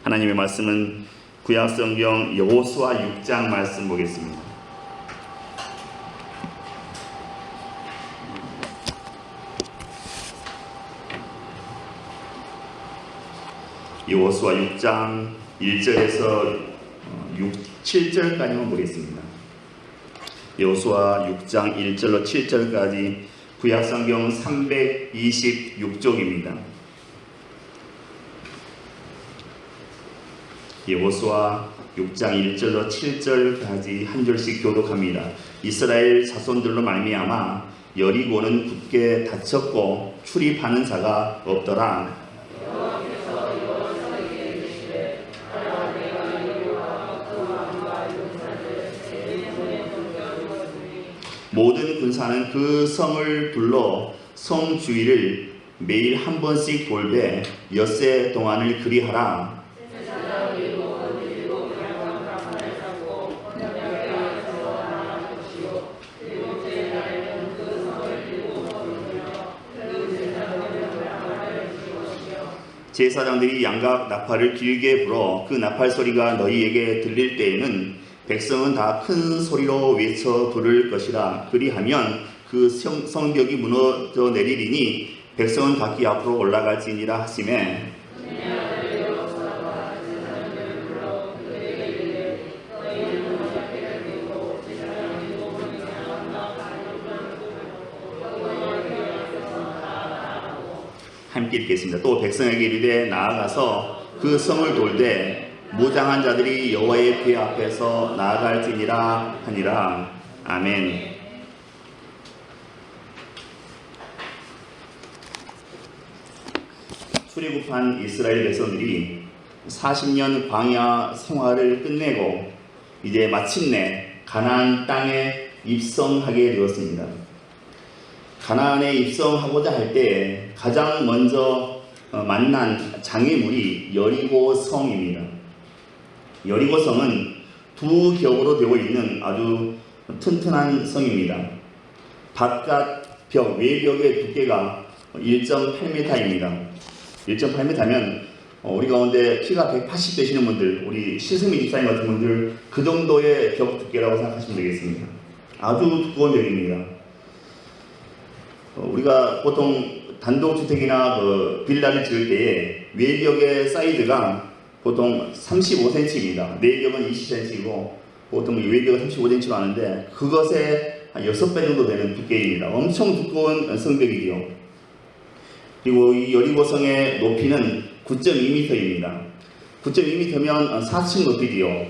하나님의 말씀은 구약성경 여호수아 6장 말씀 보겠습니다. 여호수아 6장 1절에서 7절까지만 보겠습니다. 여호수아 6장 1절로 7절까지 구약성경 326쪽입니다. 여호수아 6장 1절로 7절까지 한 절씩 교독합니다. 이스라엘 자손들로 말미암아 여리고는 굳게 닫혔고 출입하는 자가 없더라. 모든 군사는 그 성을 둘러 성 주위를 매일 한 번씩 돌되 엿새 동안을 그리하라. 제사장들이 양각 나팔을 길게 불어 그 나팔 소리가 너희에게 들릴 때에는 백성은 다 큰 소리로 외쳐 부를 것이라. 그리하면 그 성벽이 무너져 내리리니 백성은 각기 앞으로 올라갈지니라 하시매, 함께 읽겠습니다. 또 백성에게 이르되 나아가서 그 성을 돌되 무장한 자들이 여호와의 궤 앞에서 나아갈지니라 하니라. 아멘. 출애굽한 이스라엘 백성들이 40년 광야 생활을 끝내고 이제 마침내 가나안 땅에 입성하게 되었습니다. 가나안에 입성하고자 할 때 가장 먼저 만난 장애물이 여리고 성입니다. 여리고 성은 두 겹으로 되어 있는 아주 튼튼한 성입니다. 바깥 벽, 외벽의 두께가 1.8m입니다. 1.8m면 우리 가운데 키가 180 되시는 분들, 우리 시스미 집사님 같은 분들 그 정도의 벽 두께라고 생각하시면 되겠습니다. 아주 두꺼운 벽입니다. 우리가 보통 단독주택이나 빌라를 지을 때에 외벽의 사이즈가 보통 35cm입니다. 내벽은 20cm이고 보통 외벽은 35cm로 하는데 그것의 한 6배 정도 되는 두께입니다. 엄청 두꺼운 성벽이지요. 그리고 이 여리고성의 높이는 9.2m입니다. 9.2m면 4층 높이지요.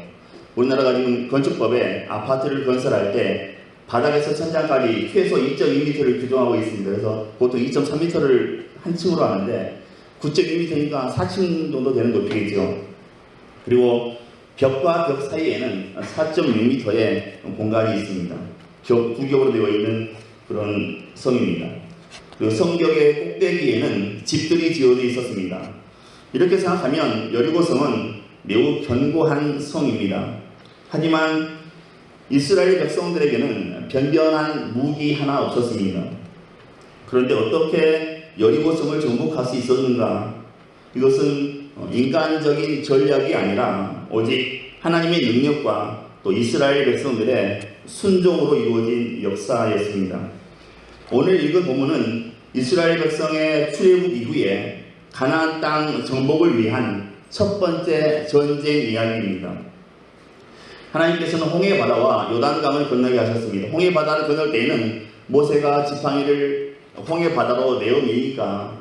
우리나라가 지금 건축법에 아파트를 건설할 때 바닥에서 천장까지 최소 2.2m를 규정하고 있습니다. 그래서 보통 2.3m를 한 층으로 하는데 9.2m니까 4층 정도 되는 높이겠죠. 그리고 벽과 벽 사이에는 4.6m의 공간이 있습니다. 두 겹으로 되어 있는 그런 성입니다. 그리고 성벽의 꼭대기에는 집들이 지어져 있었습니다. 이렇게 생각하면 여리고성은 매우 견고한 성입니다. 하지만 이스라엘 백성들에게는 변변한 무기 하나 없었습니다. 그런데 어떻게 여리고성을 정복할 수 있었는가? 이것은 인간적인 전략이 아니라 오직 하나님의 능력과 또 이스라엘 백성들의 순종으로 이루어진 역사였습니다. 오늘 읽은 본문은 이스라엘 백성의 출애굽 이후에 가나안 땅 정복을 위한 첫 번째 전쟁 이야기입니다. 하나님께서는 홍해 바다와 요단강을 건너게 하셨습니다. 홍해 바다를 건널 때에는 모세가 지팡이를 홍해 바다로 내어 미니까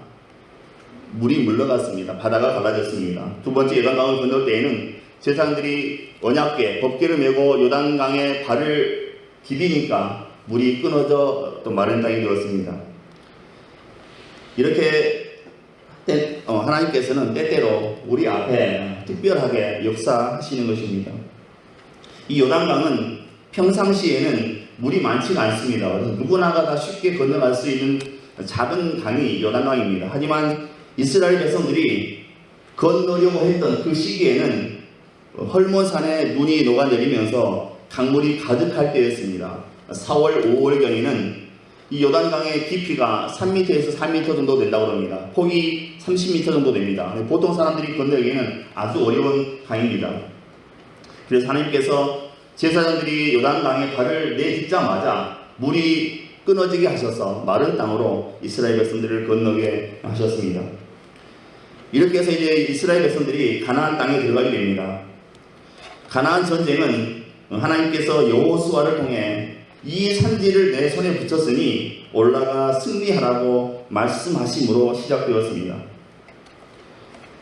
물이 물러갔습니다. 바다가 갈라졌습니다. 두 번째 요단강을 건널 때에는 제사장들이 언약궤, 법궤를 메고 요단강에 발을 디디니까 물이 끊어져 또 마른 땅이 되었습니다. 이렇게 하나님께서는 때때로 우리 앞에 특별하게 역사하시는 것입니다. 이 요단강은 평상시에는 물이 많지가 않습니다. 그래서 누구나가 다 쉽게 건너갈 수 있는 작은 강이 요단강입니다. 하지만 이스라엘 백성들이 건너려고 했던 그 시기에는 헐몬산에 눈이 녹아내리면서 강물이 가득할 때였습니다. 4월, 5월경에는 이 요단강의 깊이가 3m에서 4m 정도 된다고 합니다. 폭이 30m 정도 됩니다. 보통 사람들이 건너기에는 아주 어려운 강입니다. 그래서 하나님께서 제사장들이 요단강에 발을 내딛자마자 물이 끊어지게 하셔서 마른 땅으로 이스라엘 백성들을 건너게 하셨습니다. 이렇게 해서 이제 이스라엘 백성들이 가나안 땅에 들어가게 됩니다. 가나안 전쟁은 하나님께서 여호수아를 통해 이 산지를 내 손에 붙였으니 올라가 승리하라고 말씀하심으로 시작되었습니다.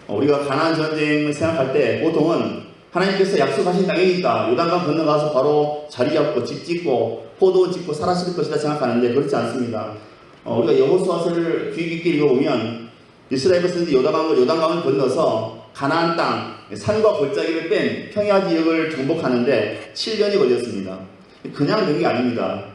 우리가 가나안 전쟁을 생각할 때 보통은 하나님께서 약속하신 땅이니까 요단강 건너가서 바로 자리 잡고 집 짓고 포도 짓고 살아실 것이다 생각하는데 그렇지 않습니다. 우리가 여호수아서를 귀 깊게 읽어보면 이스라엘 백성들이 요단강을 건너서 가나안 땅 산과 골짜기를 뺀 평야 지역을 정복하는데 7년이 걸렸습니다. 그냥 된 게 아닙니다.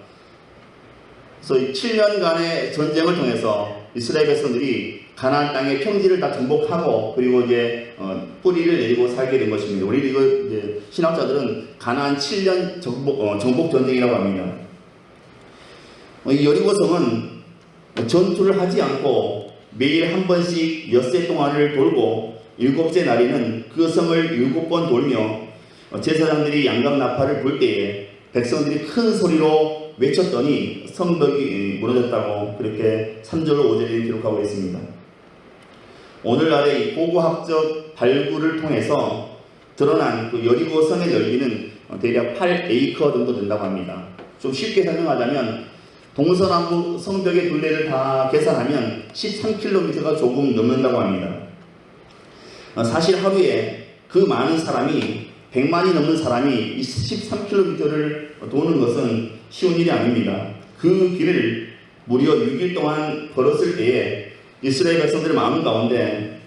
그래서 7년간의 전쟁을 통해서 이스라엘 백성들이 가나안 땅의 평지를 다 정복하고 그리고 이제 뿌리를 내리고 살게 된 것입니다. 우리 이거 이제 신학자들은 가나안 7년 정복 전쟁이라고 합니다. 이 여리고성은 전투를 하지 않고 매일 한 번씩 엿새 동안을 돌고 7째 날에는 그 성을 7번 돌며 제사장들이 양각 나팔을 불 때에 백성들이 큰 소리로 외쳤더니 성벽이 무너졌다고 그렇게 3절 5절에 기록하고 있습니다. 오늘날의 고고학적 발굴을 통해서 드러난 그 여리고 성의 넓이는 대략 8에이커 정도 된다고 합니다. 좀 쉽게 설명하자면 동서남북 성벽의 둘레를 다 계산하면 13km가 조금 넘는다고 합니다. 사실 하루에 그 많은 사람이 100만이 넘는 사람이 13km를 도는 것은 쉬운 일이 아닙니다. 그 길을 무려 6일 동안 걸었을 때에 이스라엘 백성들의 마음 가운데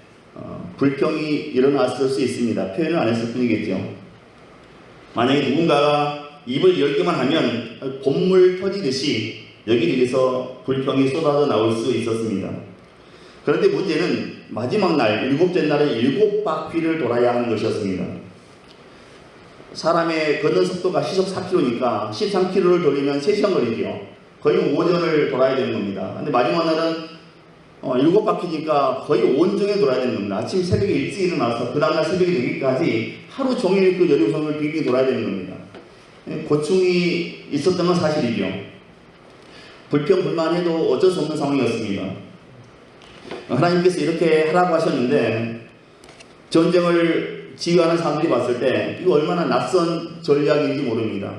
불평이 일어났을 수 있습니다. 표현을 안 했을 뿐이겠죠. 만약에 누군가가 입을 열기만 하면 봇물 터지듯이 여기저기서 불평이 쏟아져 나올 수 있었습니다. 그런데 문제는 마지막 날 7째 날에 7바퀴를 돌아야 하는 것이었습니다. 사람의 걷는 속도가 시속 4km니까 13km를 돌리면 3시간 걸리죠. 거의 오전을 돌아야 되는 겁니다. 근데 마지막 날은 7바퀴니까 거의 온종일 돌아야 되는 겁니다. 아침 새벽에 일찍 일어나서 그 다음날 새벽에 되기까지 하루 종일 그 여리고성을 빙빙 돌아야 되는 겁니다. 고충이 있었던 건 사실이죠. 불평불만해도 어쩔 수 없는 상황이었습니다. 하나님께서 이렇게 하라고 하셨는데 전쟁을 지휘하는 사람들이 봤을 때 이거 얼마나 낯선 전략인지 모릅니다.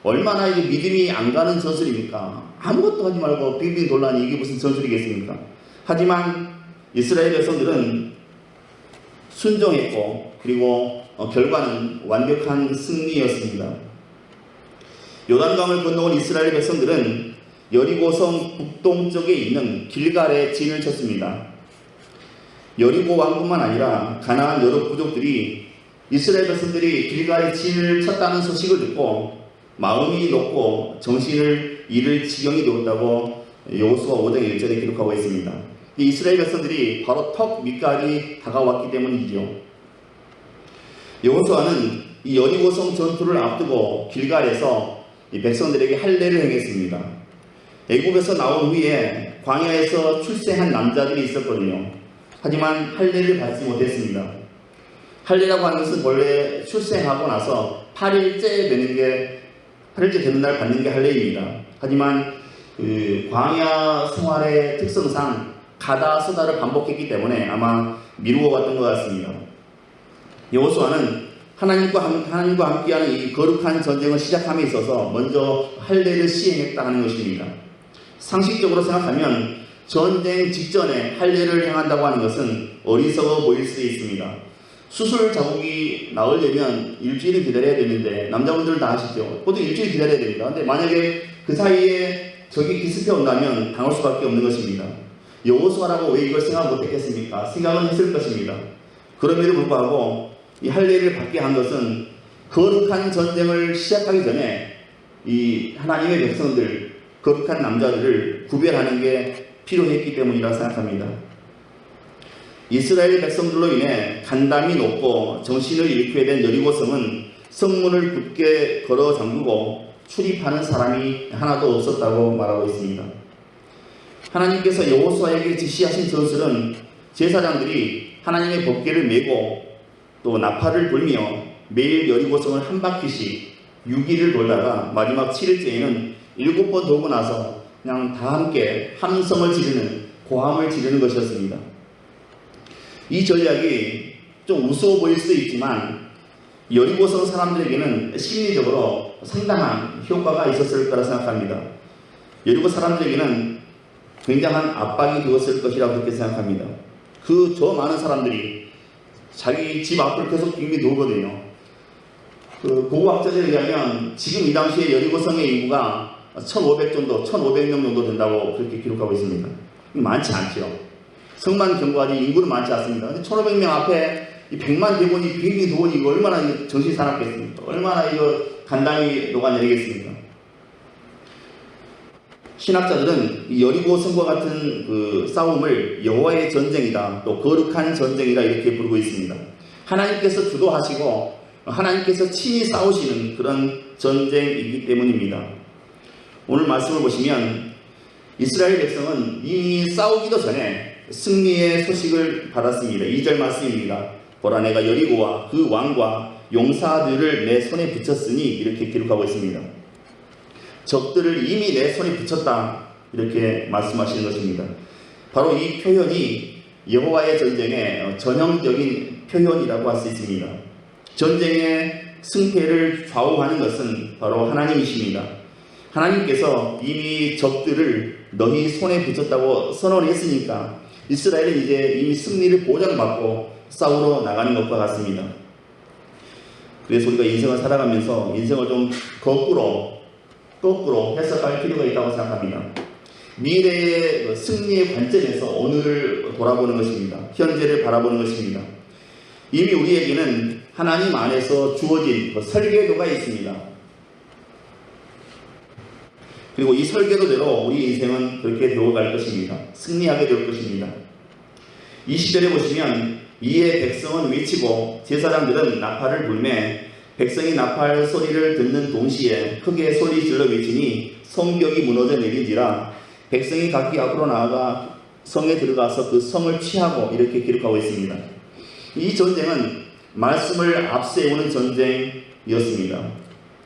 얼마나 이게 믿음이 안 가는 전술입니까? 아무것도 하지 말고 빙빙 돌라니 이게 무슨 전술이겠습니까? 하지만 이스라엘 백성들은 순종했고 그리고 결과는 완벽한 승리였습니다. 요단강을 건너온 이스라엘 백성들은 여리고성 북동쪽에 있는 길갈에 진을 쳤습니다. 여리고 왕뿐만 아니라 가나안 여러 부족들이 이스라엘 백성들이 길갈에 진을 쳤다는 소식을 듣고 마음이 높고 정신을 잃을 지경이 되었다고 여호수아 5장 1절에 기록하고 있습니다. 이스라엘 백성들이 바로 턱 밑까지 다가왔기 때문이죠. 여호수아는 이 여리고성 전투를 앞두고 길갈에서 이 백성들에게 할례를 행했습니다. 애굽에서 나온 후에 광야에서 출생한 남자들이 있었거든요. 하지만 할례를 받지 못했습니다. 할례라고 하는 것은 원래 출생하고 나서 8일째 되는 날 받는 게 할례입니다. 하지만 그 광야 생활의 특성상 가다 서다를 반복했기 때문에 아마 미루어 왔던 것 같습니다. 여호수아는 하나님과 함께하는 이 거룩한 전쟁을 시작함에 있어서 먼저 할례를 시행했다 하는 것입니다. 상식적으로 생각하면 전쟁 직전에 할례를 행한다고 하는 것은 어리석어 보일 수 있습니다. 수술 자국이 나으려면 일주일을 기다려야 되는데 남자분들은 다 아시죠? 보통 일주일 기다려야 됩니다. 근데 만약에 그 사이에 적이 기습해 온다면 당할 수밖에 없는 것입니다. 여호수아라고 왜 이걸 생각 못했겠습니까? 생각은 했을 것입니다. 그럼에도 불구하고 이 할례를 받게 한 것은 거룩한 전쟁을 시작하기 전에 이 하나님의 백성들, 거룩한 남자들을 구별하는 게 필요했기 때문이라 생각합니다. 이스라엘 백성들로 인해 간담이 높고 정신을 잃게 된 여리고성은 성문을 굳게 걸어 잠그고 출입하는 사람이 하나도 없었다고 말하고 있습니다. 하나님께서 여호수아에게 지시하신 전술은 제사장들이 하나님의 법궤를 메고 또 나팔을 불며 매일 여리고성을 한 바퀴씩 6일을 돌다가 마지막 7일째에는 7번 돌고 나서 그냥 다 함께 함성을 지르는, 고함을 지르는 것이었습니다. 이 전략이 좀 우스워 보일 수도 있지만 여리고성 사람들에게는 심리적으로 상당한 효과가 있었을 거라 생각합니다. 여리고 사람들에게는 굉장한 압박이 되었을 것이라고 그렇게 생각합니다. 저 많은 사람들이 자기 집 앞을 계속 빙빙 돌거든요. 고고학자들에 의하면 지금 이 당시에 여리고성의 인구가 1,500명 정도 된다고 그렇게 기록하고 있습니다. 많지 않죠. 성만 경과하지 인구는 많지 않습니다. 1,500명 앞에 이 100만 대군이 빙빙 도니 이거 얼마나 정신 사납겠습니까? 얼마나 이거 간당히 녹아내리겠습니까? 신학자들은 이 여리고 성과 같은 싸움을 여호와의 전쟁이다, 또 거룩한 전쟁이다 이렇게 부르고 있습니다. 하나님께서 주도하시고 하나님께서 친히 싸우시는 그런 전쟁이기 때문입니다. 오늘 말씀을 보시면 이스라엘 백성은 이미 싸우기도 전에 승리의 소식을 받았습니다. 2절 말씀입니다. 보라, 내가 여리고와 그 왕과 용사들을 내 손에 붙였으니 이렇게 기록하고 있습니다. 적들을 이미 내 손에 붙였다 이렇게 말씀하시는 것입니다. 바로 이 표현이 여호와의 전쟁의 전형적인 표현이라고 할 수 있습니다. 전쟁의 승패를 좌우하는 것은 바로 하나님이십니다. 하나님께서 이미 적들을 너희 손에 붙였다고 선언했으니까 이스라엘은 이제 이미 승리를 보장받고 싸우러 나가는 것과 같습니다. 그래서 우리가 인생을 살아가면서 인생을 좀 거꾸로 해석할 필요가 있다고 생각합니다. 미래의 승리의 관점에서 오늘을 돌아보는 것입니다. 현재를 바라보는 것입니다. 이미 우리에게는 하나님 안에서 주어진 설계도가 있습니다. 그리고 이 설계도대로 우리 인생은 그렇게 되어갈 것입니다. 승리하게 될 것입니다. 20절에 보시면 이에 백성은 외치고 제사장들은 나팔을 불매 백성이 나팔 소리를 듣는 동시에 크게 소리 질러 외치니 성벽이 무너져 내린지라 백성이 각기 앞으로 나아가 성에 들어가서 그 성을 취하고 이렇게 기록하고 있습니다. 이 전쟁은 말씀을 앞세우는 전쟁이었습니다.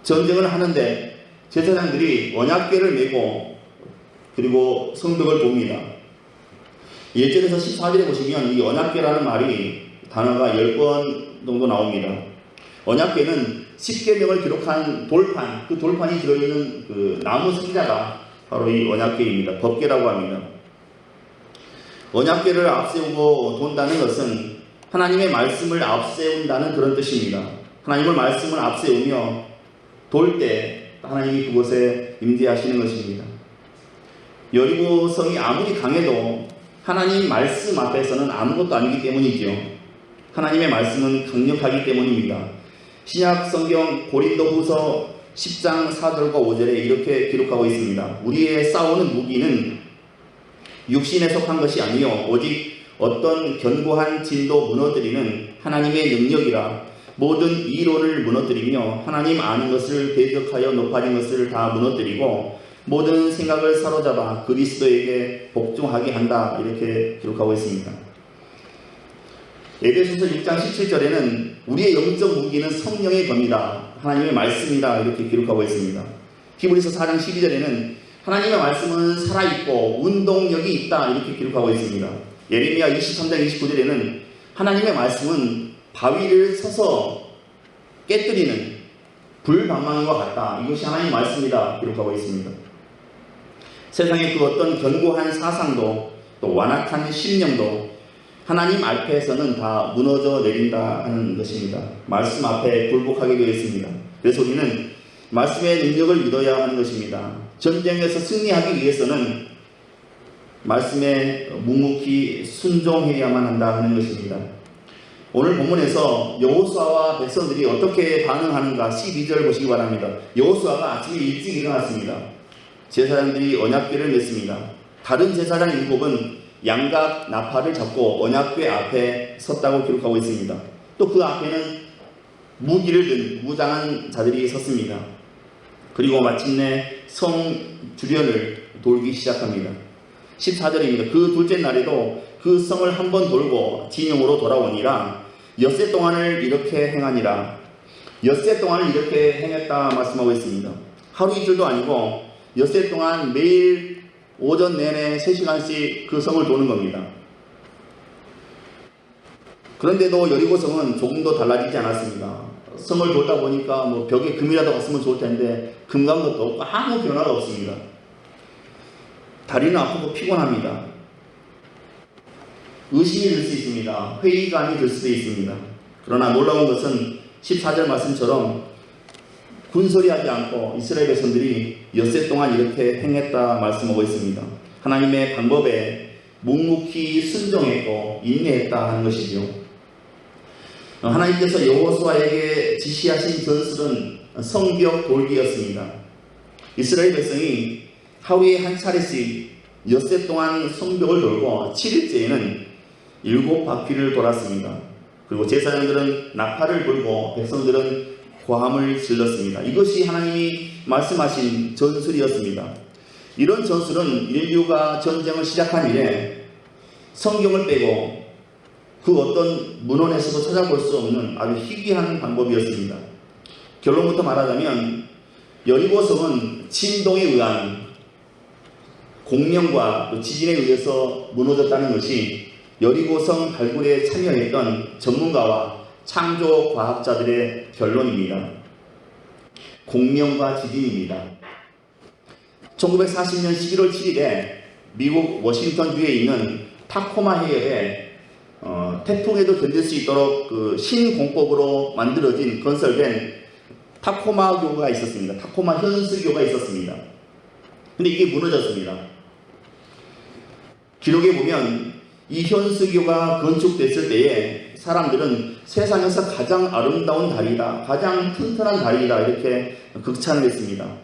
전쟁을 하는데 제사장들이 언약궤를 메고 그리고 성벽을 봅니다. 1절에서 14절에 보시면 이 언약궤라는 말이 단어가 10번 정도 나옵니다. 언약궤는 10계명을 기록한 돌판, 그 돌판이 들어있는 그 나무 상자가 바로 이 언약궤입니다. 법궤라고 합니다. 언약궤를 앞세우고 돈다는 것은 하나님의 말씀을 앞세운다는 그런 뜻입니다. 하나님의 말씀을 앞세우며 돌 때 하나님이 그곳에 임재하시는 것입니다. 여리고성이 아무리 강해도 하나님 말씀 앞에서는 아무것도 아니기 때문이죠. 하나님의 말씀은 강력하기 때문입니다. 신약 성경 고린도후서 10장 4절과 5절에 이렇게 기록하고 있습니다. 우리의 싸우는 무기는 육신에 속한 것이 아니요 오직 어떤 견고한 진도 무너뜨리는 하나님의 능력이라 모든 이론을 무너뜨리며 하나님 아는 것을 대적하여 높아진 것을 다 무너뜨리고 모든 생각을 사로잡아 그리스도에게 복종하게 한다 이렇게 기록하고 있습니다. 에베소서 6장 17절에는 우리의 영적 무기는 성령의 검이다, 하나님의 말씀이다 이렇게 기록하고 있습니다. 히브리서 4장 12절에는 하나님의 말씀은 살아있고 운동력이 있다 이렇게 기록하고 있습니다. 예레미야 23장 29절에는 하나님의 말씀은 바위를 서서 깨뜨리는 불방망이와 같다, 이것이 하나님의 말씀이다 기록하고 있습니다. 세상의 그 어떤 견고한 사상도 또 완악한 신념도 하나님 앞에서는 다 무너져 내린다 하는 것입니다. 말씀 앞에 굴복하게 되어 있습니다. 그래서 우리는 말씀의 능력을 믿어야 하는 것입니다. 전쟁에서 승리하기 위해서는 말씀에 묵묵히 순종해야만 한다 하는 것입니다. 오늘 본문에서 여호수아와 백성들이 어떻게 반응하는가 12절 보시기 바랍니다. 여호수아가 아침에 일찍 일어났습니다. 제사장들이 언약궤를 맸습니다. 다른 제사장 7은 양각 나팔을 잡고 언약궤 앞에 섰다고 기록하고 있습니다. 또 그 앞에는 무기를 든 무장한 자들이 섰습니다. 그리고 마침내 성 주변을 돌기 시작합니다. 14절입니다. 그 둘째 날에도 그 성을 한 번 돌고 진영으로 돌아오니라. 엿새 동안을 이렇게 행하니라. 엿새 동안을 이렇게 행했다 말씀하고 있습니다. 하루 이틀도 아니고 엿새 동안 매일 오전 내내 3시간씩 그 성을 도는 겁니다. 그런데도 여리고성은 조금도 달라지지 않았습니다. 성을 돌다 보니까 뭐 벽에 금이라도 갔으면 좋을 텐데 금 간 것도 없고 아무 변화가 없습니다. 다리는 아프고 피곤합니다. 의심이 들 수 있습니다. 회의감이 들 수도 있습니다. 그러나 놀라운 것은 14절 말씀처럼 군소리하지 않고 이스라엘 백성들이 엿새 동안 이렇게 행했다 말씀하고 있습니다. 하나님의 방법에 묵묵히 순종했고 인내했다 하는 것이죠. 하나님께서 여호수아에게 지시하신 전술은 성벽 돌기였습니다. 이스라엘 백성이 하루에 한 차례씩 엿새 동안 성벽을 돌고 7일째에는 7바퀴를 돌았습니다. 그리고 제사장들은 나팔을 불고 백성들은 고함을 질렀습니다. 이것이 하나님이 말씀하신 전술이었습니다. 이런 전술은 인류가 전쟁을 시작한 이래 성경을 빼고 그 어떤 문헌에서도 찾아볼 수 없는 아주 희귀한 방법이었습니다. 결론부터 말하자면 여리고성은 진동에 의한 공명과 또 지진에 의해서 무너졌다는 것이 여리고성 발굴에 참여했던 전문가와 창조 과학자들의 결론입니다. 공명과 지진입니다. 1940년 11월 7일에 미국 워싱턴주에 있는 타코마 해협에 태풍에도 견딜 수 있도록 그 신공법으로 만들어진 건설된 타코마교가 있었습니다. 타코마 현수교가 있었습니다. 근데 이게 무너졌습니다. 기록에 보면 이 현수교가 건축됐을 때에 사람들은 세상에서 가장 아름다운 다리다, 가장 튼튼한 다리다 이렇게 극찬을 했습니다.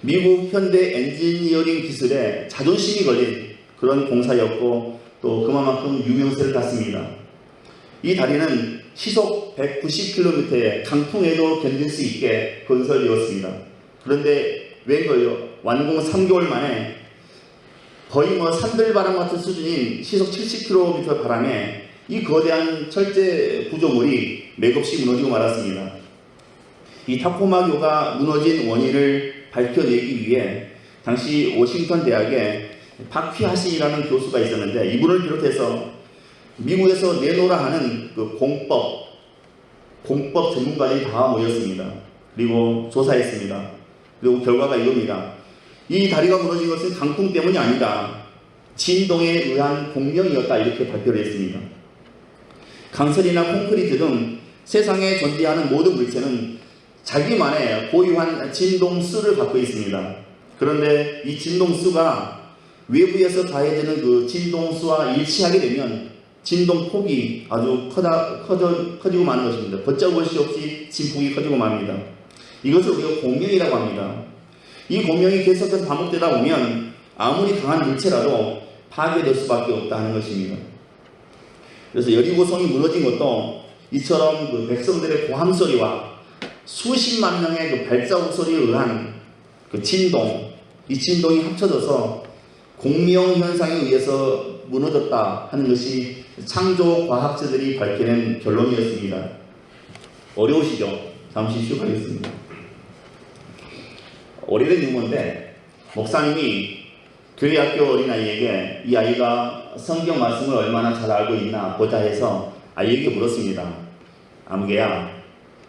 미국 현대 엔지니어링 기술에 자존심이 걸린 그런 공사였고 또 그만큼 유명세를 탔습니다. 이 다리는 시속 190km의 강풍에도 견딜 수 있게 건설되었습니다. 그런데 웬걸요? 완공 3개월 만에 거의 산들바람 같은 수준인 시속 70km 바람에 이 거대한 철제 구조물이 맥없이 무너지고 말았습니다. 이 타코마교가 무너진 원인을 밝혀내기 위해 당시 워싱턴 대학에 박휘하신이라는 교수가 있었는데 이분을 비롯해서 미국에서 내노라 하는 그 공법 전문가들이 다 모였습니다. 그리고 조사했습니다. 그리고 결과가 이겁니다. 이 다리가 무너진 것은 강풍 때문이 아니다. 진동에 의한 공명이었다 이렇게 발표를 했습니다. 강설이나 콘크리트 등 세상에 존재하는 모든 물체는 자기만의 고유한 진동수를 갖고 있습니다. 그런데 이 진동수가 외부에서 가해지는 그 진동수와 일치하게 되면 진동폭이 아주 커지고 마는 것입니다. 걷잡을 수 없이 진폭이 커지고 맙니다. 이것을 우리가 공명이라고 합니다. 이 공명이 계속해서 반복되다 보면 아무리 강한 물체라도 파괴될 수밖에 없다 하는 것입니다. 그래서 여리고성이 무너진 것도 이처럼 그 백성들의 고함 소리와 수십만 명의 그 발자국 소리에 의한 그 진동, 이 진동이 합쳐져서 공명 현상에 의해서 무너졌다 하는 것이 창조 과학자들이 밝혀낸 결론이었습니다. 어려우시죠? 잠시 쉬어가겠습니다. 오래된 유머인데 목사님이 교회 학교 어린아이에게 이 아이가 성경 말씀을 얼마나 잘 알고 있나 보자 해서 아이에게 물었습니다. 아무개야,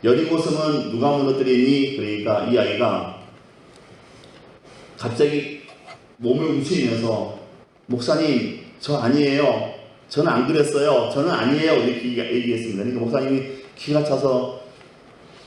여리고성은 누가 무너뜨리니? 그러니까 이 아이가 갑자기 몸을 움츠리면서 목사님 저 아니에요. 저는 안 그랬어요. 저는 아니에요. 이렇게 얘기했습니다. 그러니까 목사님이 기가 차서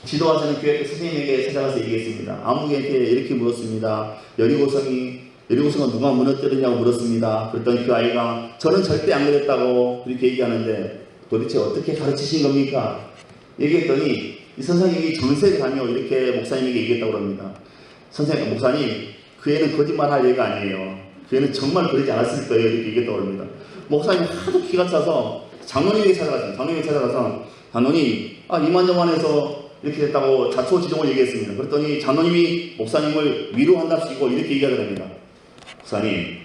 지도하시는 교회 선생님에게 찾아가서 얘기했습니다. 아무개한테 이렇게 물었습니다. 여리고성은 누가 무너뜨리냐고 물었습니다. 그랬더니 그 아이가 저는 절대 안 그랬다고 그렇게 얘기하는데 도대체 어떻게 가르치신 겁니까? 얘기했더니 이 선생님이 전세를 가며 이렇게 목사님에게 얘기했다고 합니다. 목사님 그 애는 거짓말할 애가 아니에요. 그 애는 정말 그러지 않았을 거예요. 이렇게 얘기했다고 합니다. 목사님이 하도 기가 차서 장로님에게 찾아가서 장로님 이만저만해서 이렇게 됐다고 자초지종을 얘기했습니다. 그랬더니 장로님이 목사님을 위로한답시고 이렇게 얘기하더랍니다. 목사님,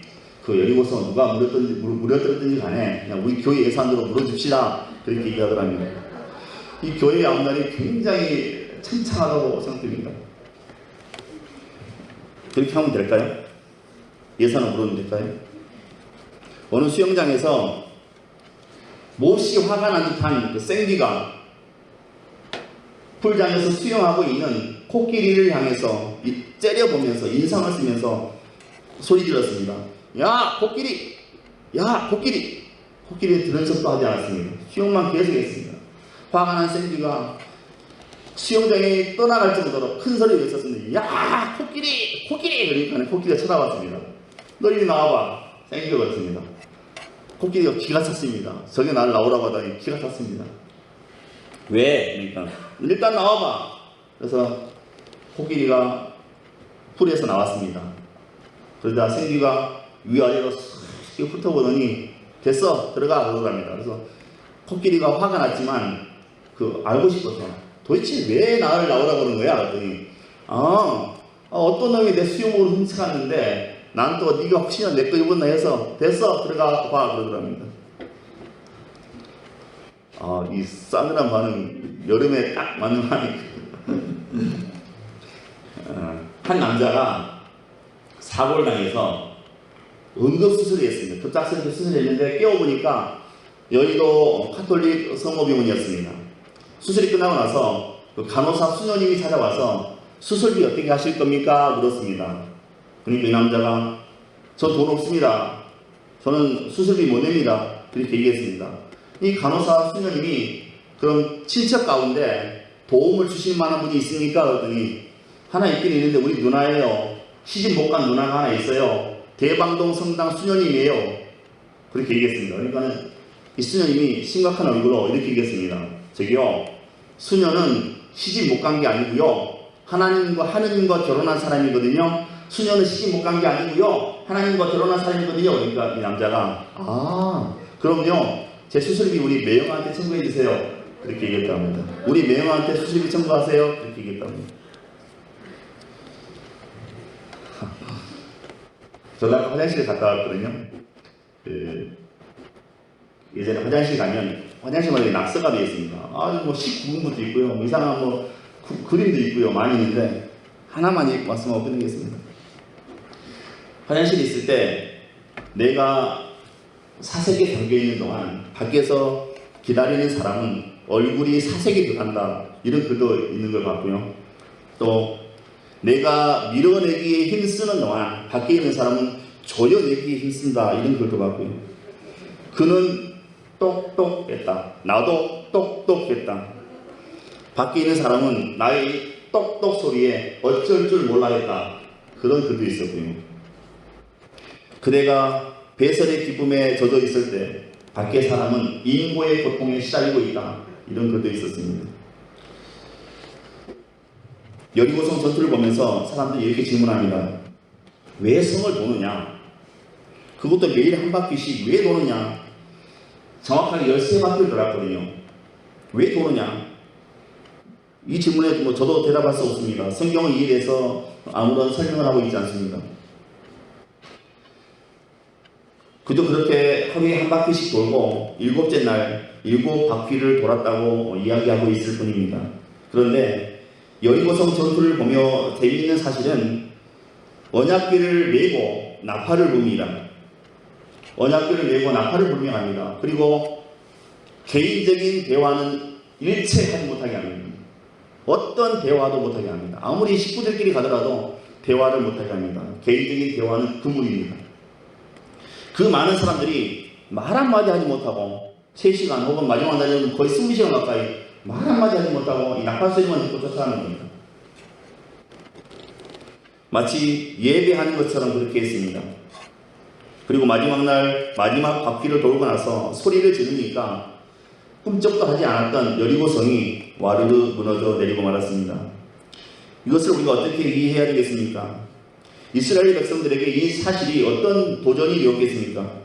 그 여리고성 누가 무너뜨렸든지 간에 그냥 우리 교회 예산으로 물어줍시다. 그렇게 얘기하더랍니다. 이 교회의 앞날이 굉장히 창창하다고 생각됩니다. 그렇게 하면 될까요? 예산을 물어도 될까요? 어느 수영장에서 몹시 화가 난 듯한 그 생쥐가 풀장에서 수영하고 있는 코끼리를 향해서 째려보면서 인상을 쓰면서 소리 질렀습니다. 야 코끼리! 야 코끼리! 코끼리는 들은 척도 하지 않았습니다. 수영만 계속했습니다. 화가 난 생쥐가 수영장에 떠나갈 정도로 큰 소리를 외쳤습니다. 야 코끼리! 코끼리! 그러니까 코끼리가 쳐다봤습니다. 너 이리 나와봐. 생쥐가 그랬습니다. 코끼리가 기가 찼습니다. 저게 나를 나오라고 하다니 기가 찼습니다. 왜? 그러니까 일단 나와봐. 그래서 코끼리가 풀에서 나왔습니다. 그러다 생쥐가 위아래로 쓱 훑어보더니 됐어 들어가 그러랍니다. 그래서 코끼리가 화가 났지만 알고 싶어서 도대체 왜 나를 나오라고 그러는 거야? 그랬더니 어떤 놈이 내 수영복을 훔쳐갔는데 난 또 네가 혹시나 내 거 입었나 해서 됐어 들어가 봐 그러더랍니다. 이 싸늘한 반응 여름에 딱 맞는 반응. 한 남자가 사고를 당해서 응급수술을 했습니다. 급작스럽게 수술했는데 깨워보니까 여의도 카톨릭 성모병원이었습니다. 수술이 끝나고 나서 그 간호사 수녀님이 찾아와서 수술비 어떻게 하실 겁니까? 물었습니다. 그러니까 이 남자가 저 돈 없습니다. 저는 수술비 못 냅니다. 그렇게 얘기했습니다. 이 간호사 수녀님이 그럼 친척 가운데 도움을 주실 만한 분이 있습니까? 그랬더니 하나 있긴 있는데 우리 누나예요. 시집 못 간 누나가 하나 있어요. 대방동 성당 수녀님이에요. 그렇게 얘기했습니다. 그러니까 이 수녀님이 심각한 얼굴로 이렇게 얘기했습니다. 저기요, 수녀는 시집 못 간 게 아니고요. 하느님과 결혼한 사람이거든요. 수녀는 시집 못 간 게 아니고요. 하나님과 결혼한 사람이거든요. 그러니까 이 남자가 그럼요. 제 수술비 우리 매형한테 청구해 주세요. 그렇게 얘기했다 합니다. 우리 매형한테 수술비 청구하세요. 그렇게 얘기했다 합니다. 저도 화장실에 갔다 왔거든요. 예전에 화장실 가면 화장실마다 낙서가 되어 있습니다. 뭐 19분부터 있고요. 뭐 이상한 그림도 있고요. 많이 있는데 하나만 말씀하고 끝내겠습니다. 화장실에 있을 때 내가 사색에 담겨있는 동안 밖에서 기다리는 사람은 얼굴이 사색이 들어간다 이런 글도 있는 걸 봤고요. 또 내가 밀어내기에 힘쓰는 동안 밖에 있는 사람은 조여내기에 힘쓴다 이런 글도 봤고요. 그는 똑똑했다. 나도 똑똑했다. 밖에 있는 사람은 나의 똑똑 소리에 어쩔 줄 몰라했다. 그런 글도 있었고요. 그대가 배설의 기쁨에 젖어 있을 때 밖의 사람은 인고의 고통에 시달리고 있다. 이런 글도 있었습니다. 여리고성 전투를 보면서 사람들이 이렇게 질문합니다. 왜 성을 도느냐? 그것도 매일 한 바퀴씩 왜 도느냐? 정확하게 13바퀴를 돌았거든요. 왜 도느냐? 이 질문에 저도 대답할 수 없습니다. 성경을 이에 대해서 아무런 설명을 하고 있지 않습니다. 그저 그렇게 하루에 한 바퀴씩 돌고 7째 날 7바퀴를 돌았다고 이야기하고 있을 뿐입니다. 그런데 여리고성 전투를 보며 재미있는 사실은 언약궤를 메고 나팔을 붑니다. 언약궤를 메고 나팔을 불명합니다. 그리고 개인적인 대화는 일체 하지 못하게 합니다. 어떤 대화도 못하게 합니다. 아무리 식구들끼리 가더라도 대화를 못하게 합니다. 개인적인 대화는 금물입니다. 그 많은 사람들이 말 한마디 하지 못하고 3시간 혹은 마지막 날에는 거의 20시간 가까이 말 한마디 하지 못하고 이 나팔 소리만 듣고 쫓아가는 겁니다. 마치 예배하는 것처럼 그렇게 했습니다. 그리고 마지막 날 마지막 바퀴를 돌고 나서 소리를 지르니까 꿈쩍도 하지 않았던 여리고성이 와르르 무너져 내리고 말았습니다. 이것을 우리가 어떻게 이해해야 되겠습니까? 이스라엘 백성들에게 이 사실이 어떤 도전이 되었겠습니까?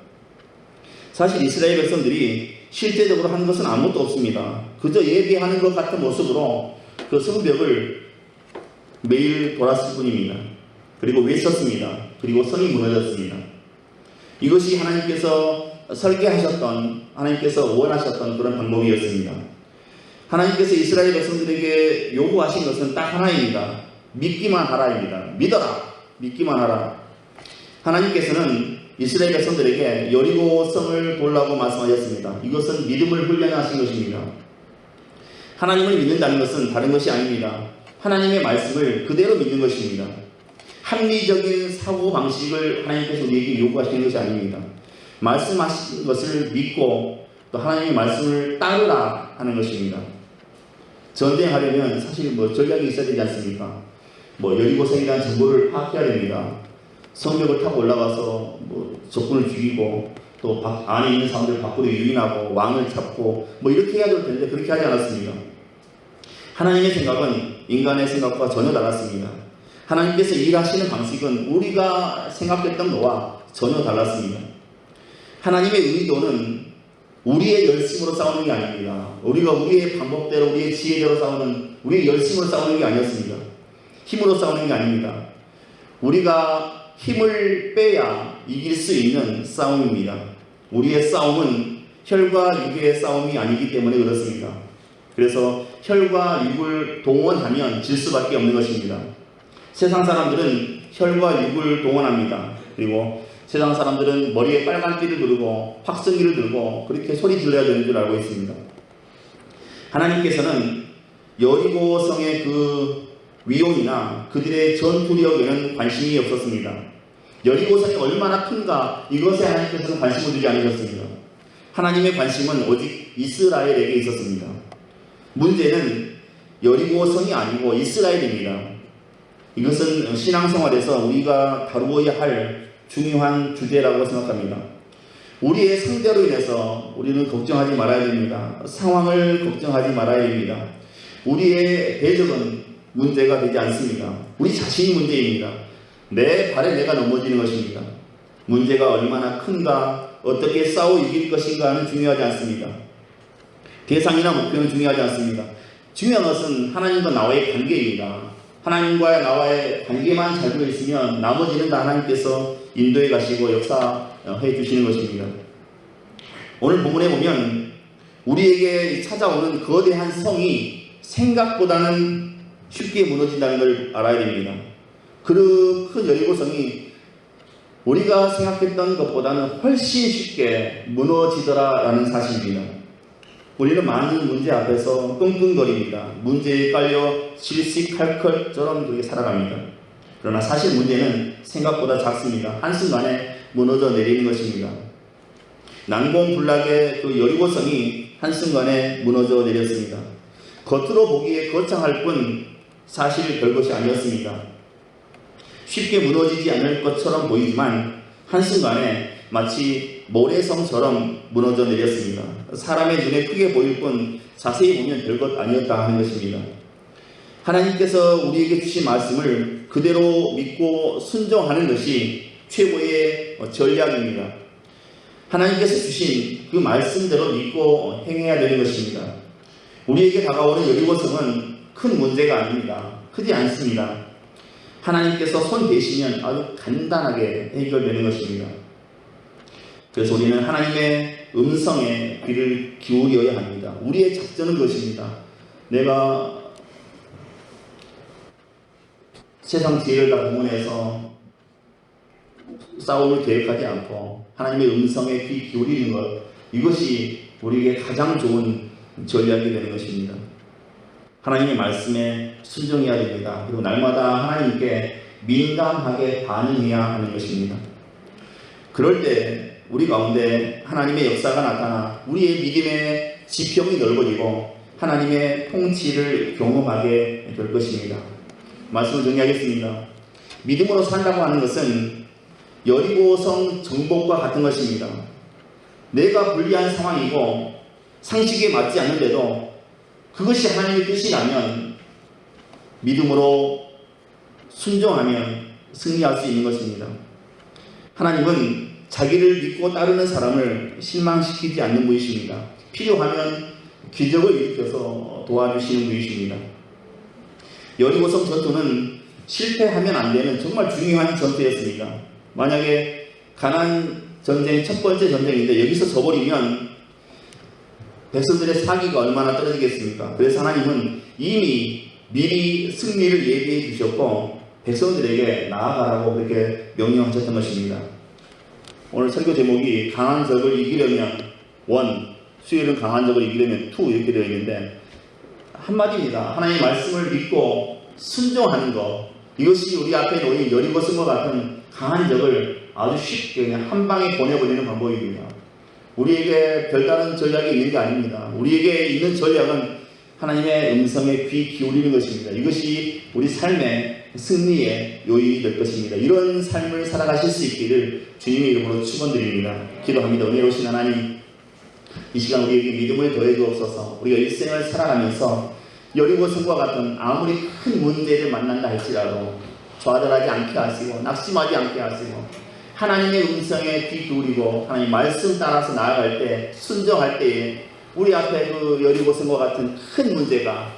사실 이스라엘 백성들이 실제적으로 한 것은 아무것도 없습니다. 그저 예배하는 것 같은 모습으로 그 성벽을 매일 돌았을 뿐입니다. 그리고 외쳤습니다. 그리고 성이 무너졌습니다. 이것이 하나님께서 설계하셨던, 하나님께서 원하셨던 그런 방법이었습니다. 하나님께서 이스라엘 백성들에게 요구하신 것은 딱 하나입니다. 믿기만 하라입니다. 믿어라. 믿기만 하라. 하나님께서는 이스라엘 백성들에게 여리고성을 돌라고 말씀하셨습니다. 이것은 믿음을 훈련하신 것입니다. 하나님을 믿는다는 것은 다른 것이 아닙니다. 하나님의 말씀을 그대로 믿는 것입니다. 합리적인 사고방식을 하나님께서 우리에게 요구하시는 것이 아닙니다. 말씀하신 것을 믿고 또 하나님의 말씀을 따르라 하는 것입니다. 전쟁하려면 사실 전략이 있어야 되지 않습니까? 여리고성에 대한 정보를 파악해야 됩니다. 성벽을 타고 올라가서 적군을 죽이고 또 안에 있는 사람들 밖으로 유인하고 왕을 잡고 이렇게 해야 될 텐데 그렇게 하지 않았습니다. 하나님의 생각은 인간의 생각과 전혀 달랐습니다. 하나님께서 일하시는 방식은 우리가 생각했던 것과 전혀 달랐습니다. 하나님의 의도는 우리의 열심으로 싸우는 게 아닙니다. 우리가 우리의 방법대로 우리의 지혜대로 싸우는, 우리의 열심으로 싸우는 게 아니었습니다. 힘으로 싸우는 게 아닙니다. 우리가 힘을 빼야 이길 수 있는 싸움입니다. 우리의 싸움은 혈과 육의 싸움이 아니기 때문에 그렇습니다. 그래서 혈과 육을 동원하면 질 수밖에 없는 것입니다. 세상 사람들은 혈과 육을 동원합니다. 그리고 세상 사람들은 머리에 빨간 띠를 두르고 확성기를 들고 그렇게 소리 질러야 되는 줄 알고 있습니다. 하나님께서는 여리고성의 그 위용이나 그들의 전투력에는 관심이 없었습니다. 여리고성이 얼마나 큰가 이것에 하나님께서는 관심을 두지 않으셨습니다. 하나님의 관심은 오직 이스라엘에게 있었습니다. 문제는 여리고성이 아니고 이스라엘입니다. 이것은 신앙생활에서 우리가 다루어야 할 중요한 주제라고 생각합니다. 우리의 상대로 인해서 우리는 걱정하지 말아야 됩니다. 상황을 걱정하지 말아야 됩니다. 우리의 대적은 문제가 되지 않습니다. 우리 자신이 문제입니다. 내 발에 내가 넘어지는 것입니다. 문제가 얼마나 큰가, 어떻게 싸워 이길 것인가는 중요하지 않습니다. 대상이나 목표는 중요하지 않습니다. 중요한 것은 하나님과 나와의 관계입니다. 하나님과 나와의 관계만 잘 되어 있으면 나머지는 다 하나님께서 인도해 가시고 역사해 주시는 것입니다. 오늘 본문에 보면 우리에게 찾아오는 거대한 성이 생각보다는 쉽게 무너진다는 걸 알아야 됩니다. 그 큰 여리고성이 우리가 생각했던 것보다는 훨씬 쉽게 무너지더라라는 사실입니다. 우리는 많은 문제 앞에서 끙끙거립니다. 문제에 깔려 실시칼칼처럼 그렇게 살아갑니다. 그러나 사실 문제는 생각보다 작습니다. 한순간에 무너져 내리는 것입니다. 난공불락의 그 여리고성이 한순간에 무너져 내렸습니다. 겉으로 보기에 거창할 뿐 사실 별것이 아니었습니다. 쉽게 무너지지 않을 것처럼 보이지만 한순간에 마치 모래성처럼 무너져 내렸습니다. 사람의 눈에 크게 보일 뿐 자세히 보면 별것 아니었다 하는 것입니다. 하나님께서 우리에게 주신 말씀을 그대로 믿고 순종하는 것이 최고의 전략입니다. 하나님께서 주신 그 말씀대로 믿고 행해야 되는 것입니다. 우리에게 다가오는 여리고성은 큰 문제가 아닙니다. 크지 않습니다. 하나님께서 손 대시면 아주 간단하게 해결되는 것입니다. 그래서 우리는 하나님의 음성에 귀를 기울여야 합니다. 우리의 작전은 그것입니다. 내가 세상 지혜를 다 동원해서 싸움을 계획하지 않고 하나님의 음성에 귀 기울이는 것, 이것이 우리에게 가장 좋은 전략이 되는 것입니다. 하나님의 말씀에 순종해야 됩니다. 그리고 날마다 하나님께 민감하게 반응해야 하는 것입니다. 그럴 때 우리 가운데 하나님의 역사가 나타나 우리의 믿음의 지평이 넓어지고 하나님의 통치를 경험하게 될 것입니다. 말씀을 정리하겠습니다. 믿음으로 산다고 하는 것은 여리고성 정복과 같은 것입니다. 내가 불리한 상황이고 상식에 맞지 않는데도 그것이 하나님의 뜻이라면 믿음으로 순종하면 승리할 수 있는 것입니다. 하나님은 자기를 믿고 따르는 사람을 실망시키지 않는 분이십니다. 필요하면 기적을 일으켜서 도와주시는 분이십니다. 여리고성 전투는 실패하면 안 되는 정말 중요한 전투였습니다. 만약에 가나안 전쟁, 첫 번째 전쟁인데 여기서 져버리면 백성들의 사기가 얼마나 떨어지겠습니까? 그래서 하나님은 이미 미리 승리를 예비해 주셨고 백성들에게 나아가라고 그렇게 명령하셨던 것입니다. 오늘 설교 제목이 강한 적을 이기려면 1, 수요일은 강한 적을 이기려면 2 이렇게 되어 있는데 한마디입니다. 하나님의 말씀을 믿고 순종하는 것, 이것이 우리 앞에 놓인 여리고 성과 같은 강한 적을 아주 쉽게 그냥 한 방에 보내버리는 방법입니다. 우리에게 별다른 전략이 있는 게 아닙니다. 우리에게 있는 전략은 하나님의 음성에 귀 기울이는 것입니다. 이것이 우리 삶의 승리의 요인이 될 것입니다. 이런 삶을 살아가실 수 있기를 주님의 이름으로 축원드립니다. 기도합니다. 은혜로우신 하나님, 이 시간 우리에게 믿음을 더해 주옵소서. 우리가 일생을 살아가면서 여리고 성과 같은 아무리 큰 문제를 만난다 할지라도 좌절하지 않게 하시고 낙심하지 않게 하시고 하나님의 음성에 귀 기울이고 하나님 말씀 따라서 나아갈 때 순종할 때에 우리 앞에 그 여리고 성과 같은 큰 문제가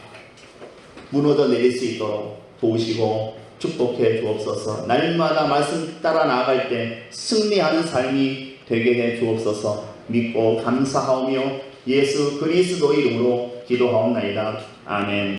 무너져 내릴 수 있도록 도우시고 축복해 주옵소서. 날마다 말씀 따라 나아갈 때 승리하는 삶이 되게 해 주옵소서. 믿고 감사하오며 예수 그리스도의 이름으로 기도하옵나이다. 아멘.